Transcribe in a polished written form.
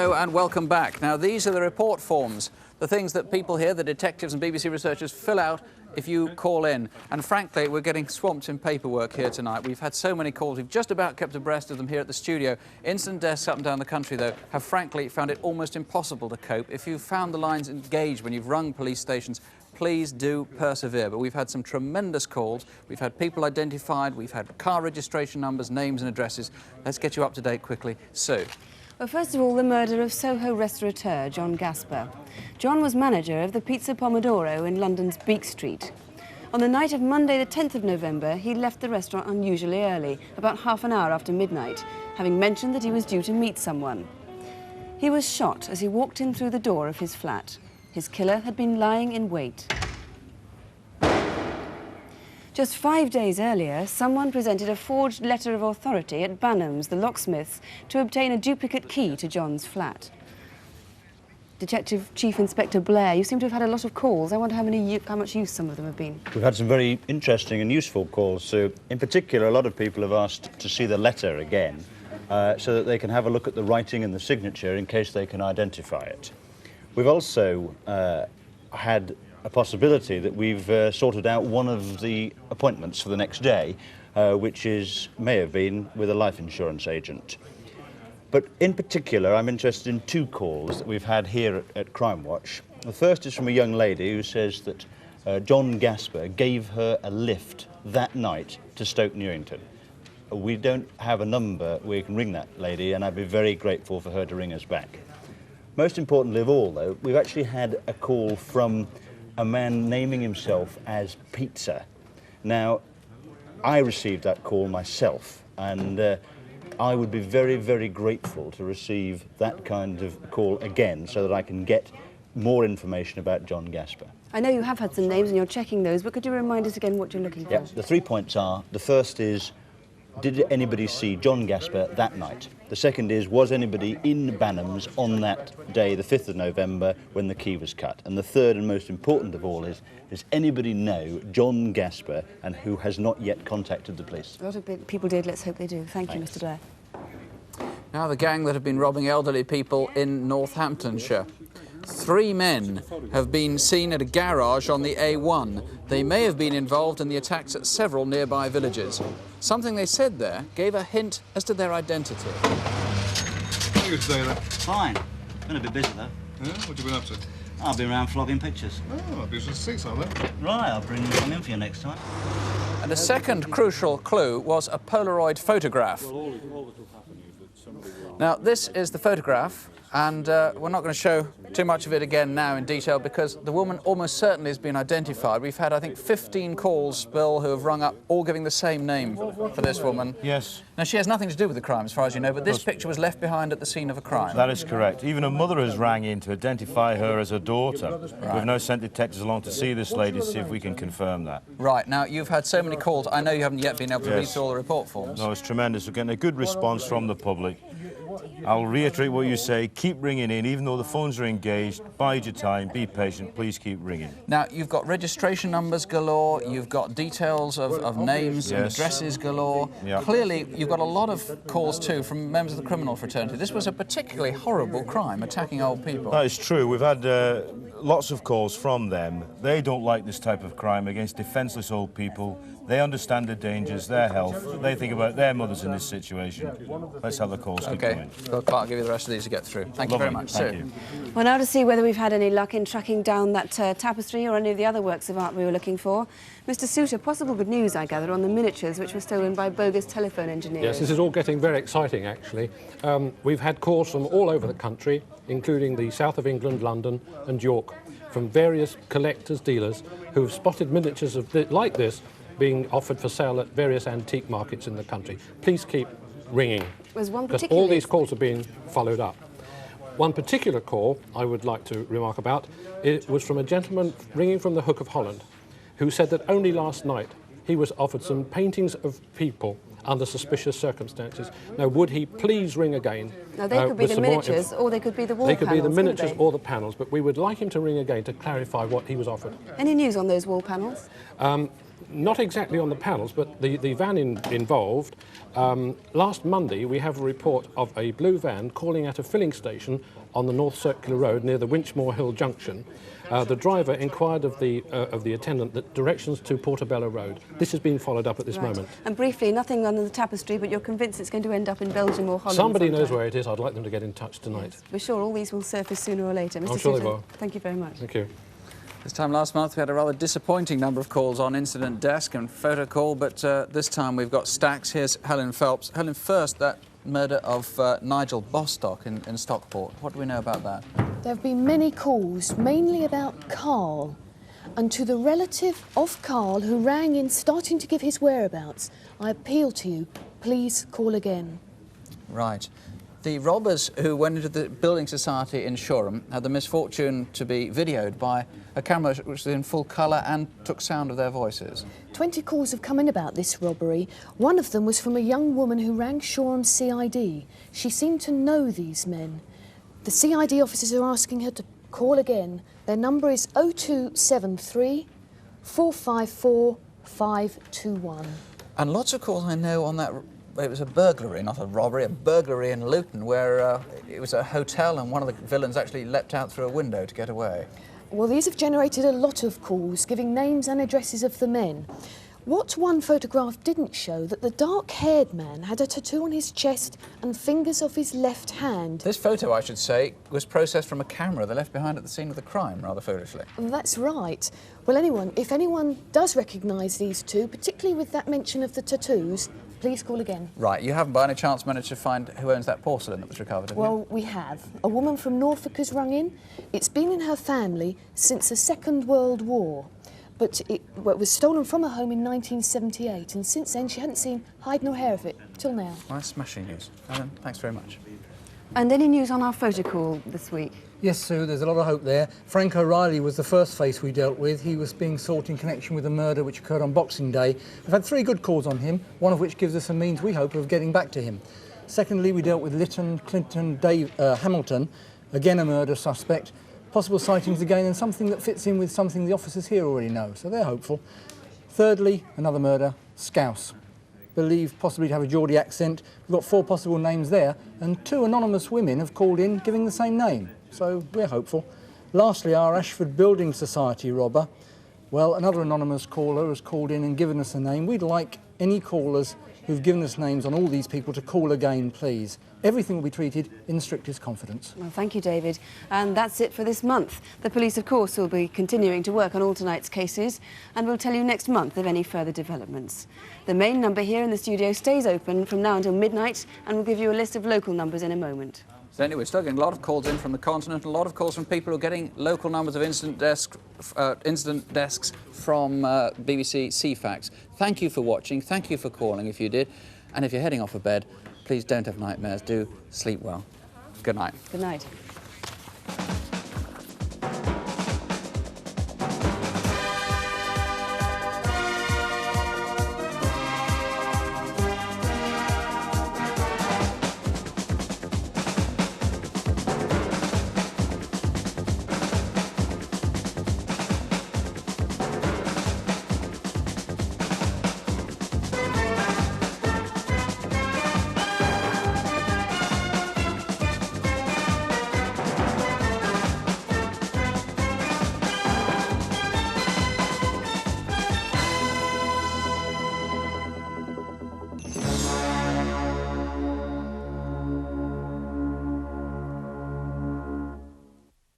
Hello and welcome back. Now, these are the report forms, the things that people here, the detectives and BBC researchers, fill out if you call in. And frankly, we're getting swamped in paperwork here tonight. We've had so many calls. We've just about kept abreast of them here at the studio. Incident desks up and down the country, though, have frankly found it almost impossible to cope. If you've found the lines engaged when you've rung police stations, please do persevere. But we've had some tremendous calls. We've had people identified. We've had car registration numbers, names and addresses. Let's get you up to date quickly. Sue. Well, first of all, the murder of Soho restaurateur John Gasper. John was manager of the Pizza Pomodoro in London's Beak Street. On the night of Monday, the 10th of November, he left the restaurant unusually early, about half an hour after midnight, having mentioned that he was due to meet someone. He was shot as he walked in through the door of his flat. His killer had been lying in wait. Just 5 days earlier, someone presented a forged letter of authority at Banham's, the locksmiths, to obtain a duplicate key to John's flat. Detective Chief Inspector Blair, you seem to have had a lot of calls. I wonder how much use some of them have been. We've had some very interesting and useful calls. So, in particular, a lot of people have asked to see the letter again, so that they can have a look at the writing and the signature in case they can identify it. We've also had a possibility that we've sorted out one of the appointments for the next day, which may have been with a life insurance agent. But in particular, I'm interested in two calls that we've had here at Crimewatch. The first is from a young lady who says that John Gasper gave her a lift that night to Stoke Newington. We don't have a number where you can ring that lady, and I'd be very grateful for her to ring us back. Most importantly of all, though, we've actually had a call from a man naming himself as Pizza. Now, I received that call myself, and I would be very, very grateful to receive that kind of call again so that I can get more information about John Gasper. I know you have had some names and you're checking those, but could you remind us again what you're looking for? Yeah, the 3 points are, the first is, did anybody see John Gasper that night? The second is, was anybody in Banham's on that day, the 5th of November, when the key was cut? And the third and most important of all is, does anybody know John Gasper and who has not yet contacted the police? A lot of people did. Let's hope they do. Thank you, Mr. Blair. Now, the gang that have been robbing elderly people in Northamptonshire. 3 men have been seen at a garage on the A1. They may have been involved in the attacks at several nearby villages. Something they said there gave a hint as to their identity. How are you today, then? Fine. Been a bit busy, though. Yeah? What have you been up to? I've been around flogging pictures. Oh, beautiful seats, aren't they? Right, I'll bring some in for you next time. And a second crucial clue was a Polaroid photograph. Now, this is the photograph, and we're not going to show too much of it again now in detail because the woman almost certainly has been identified. We've had, I think, 15 calls, Bill, who have rung up, all giving the same name for this woman. Yes. Now, she has nothing to do with the crime, as far as you know, but this picture was left behind at the scene of a crime. That is correct. Even her mother has rang in to identify her as her daughter. Right. We've now sent detectives along to see this lady to see if we can confirm that. Right. Now, you've had so many calls. I know you haven't yet been able to read through all the report forms. No, it's tremendous. We're getting a good response from the public. I'll reiterate what you say. Keep ringing in, even though the phones are engaged. Bide your time. Be patient. Please keep ringing. Now, you've got registration numbers galore. You've got details of names and addresses galore. Yeah. Clearly, you've got a lot of calls, too, from members of the criminal fraternity. This was a particularly horrible crime, attacking old people. That is true. We've had lots of calls from them. They don't like this type of crime against defenceless old people. They understand the dangers, their health. They think about their mothers in this situation. Let's have the calls keep going. Bill Clark, I'll give you the rest of these to get through. Thank you very much. Thank you. Well, now to see whether we've had any luck in tracking down that tapestry or any of the other works of art we were looking for. Mr. Souter, possible good news, I gather, on the miniatures which were stolen by bogus telephone engineers. Yes, this is all getting very exciting, actually. We've had calls from all over the country, including the south of England, London and York, from various collectors, dealers, who've spotted miniatures like this being offered for sale at various antique markets in the country. Please keep ringing, There's one because particular all these calls are being followed up. One particular call I would like to remark about, it was from a gentleman ringing from the Hook of Holland, who said that only last night he was offered some paintings of people under suspicious circumstances. Now, would he please ring again? Now, they could be the miniatures, or they could be the wall panels. They could be the miniatures or the panels, but we would like him to ring again to clarify what he was offered. Any news on those wall panels? Not exactly on the panels, but the van involved. Last Monday, we have a report of a blue van calling at a filling station on the North Circular Road near the Winchmore Hill Junction. The driver inquired of the attendant that directions to Portobello Road. This has been followed up at this moment. And briefly, nothing under the tapestry, but you're convinced it's going to end up in Belgium or Holland? Somebody knows where it is. I'd like them to get in touch tonight. Yes, we're sure all these will surface sooner or later. Mr. I'm sure they Souter, will. thank you very much. Thank you. This time last month we had a rather disappointing number of calls on incident desk and photo call, but this time we've got stacks. Here's Helen Phelps. Helen, first, that murder of Nigel Bostock in Stockport. What do we know about that? There have been many calls, mainly about Carl. And to the relative of Carl who rang in starting to give his whereabouts, I appeal to you, please call again. Right. The robbers who went into the building society in Shoreham had the misfortune to be videoed by a camera which was in full colour and took sound of their voices. 20 calls have come in about this robbery. One of them was from a young woman who rang Shoreham CID. She seemed to know these men. The CID officers are asking her to call again. Their number is 0273 454 521. And lots of calls I know on that. It was a burglary, not a robbery, a burglary in Luton, where it was a hotel and one of the villains actually leapt out through a window to get away. Well, these have generated a lot of calls, giving names and addresses of the men. What one photograph didn't show, that the dark-haired man had a tattoo on his chest and fingers of his left hand. This photo, I should say, was processed from a camera they left behind at the scene of the crime, rather foolishly. That's right. Well, if anyone does recognise these two, particularly with that mention of the tattoos, please call again. Right, you haven't by any chance managed to find who owns that porcelain that was recovered, have you? Well, we have. A woman from Norfolk has rung in. It's been in her family since the Second World War. But it was stolen from her home in 1978, and since then she hadn't seen hide nor hair of it, till now. Nice, smashing news. Alan, thanks very much. And any news on our photo call this week? Yes, Sue, there's a lot of hope there. Frank O'Reilly was the first face we dealt with. He was being sought in connection with a murder which occurred on Boxing Day. We've had 3 good calls on him, one of which gives us a means, we hope, of getting back to him. Secondly, we dealt with Lytton Clinton Hamilton, again a murder suspect. Possible sightings again, and something that fits in with something the officers here already know, so they're hopeful. Thirdly, another murder, Scouse. Believed possibly to have a Geordie accent. We've got 4 possible names there, and 2 anonymous women have called in giving the same name, so we're hopeful. Lastly, our Ashford Building Society robber. Well, another anonymous caller has called in and given us a name. We'd like any callers who've given us names on all these people to call again, please. Everything will be treated in the strictest confidence. Well, thank you, David. And that's it for this month. The police, of course, will be continuing to work on all tonight's cases, and we'll tell you next month of any further developments. The main number here in the studio stays open from now until midnight, and we'll give you a list of local numbers in a moment. So anyway, we're still getting a lot of calls in from the continent, a lot of calls from people who are getting local numbers of incident desks from BBC CFAX. Thank you for watching, thank you for calling if you did, and if you're heading off of bed, please don't have nightmares, do sleep well. Good night. Good night.